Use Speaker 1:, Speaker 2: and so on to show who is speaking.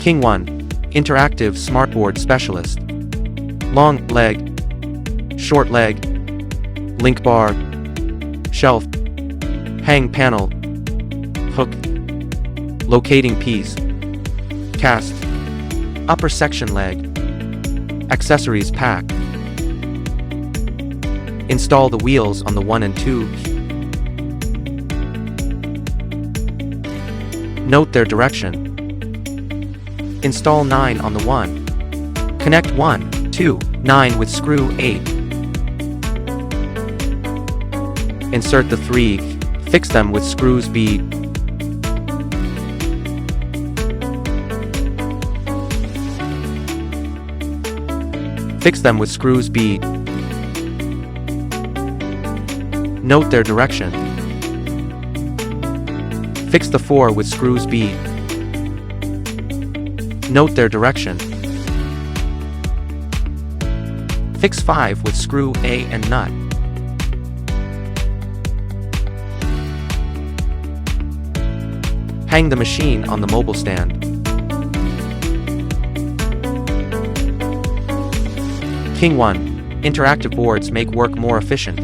Speaker 1: King 1. Interactive Smartboard Specialist. Long leg, short leg, link bar, shelf, hang panel, hook, locating piece, cast, upper section leg, accessories pack. Install the wheels on the 1 and 2. Note their direction. Install 9 on the 1. Connect 1, 2, 9 with screw 8. Insert the 3. Fix them with screws B. Fix them with screws B. Note their direction. Fix the 4 with screws B. Note their direction. Fix 5 with screw A and nut. Hang the machine on the mobile stand. King 1. Interactive boards make work more efficient.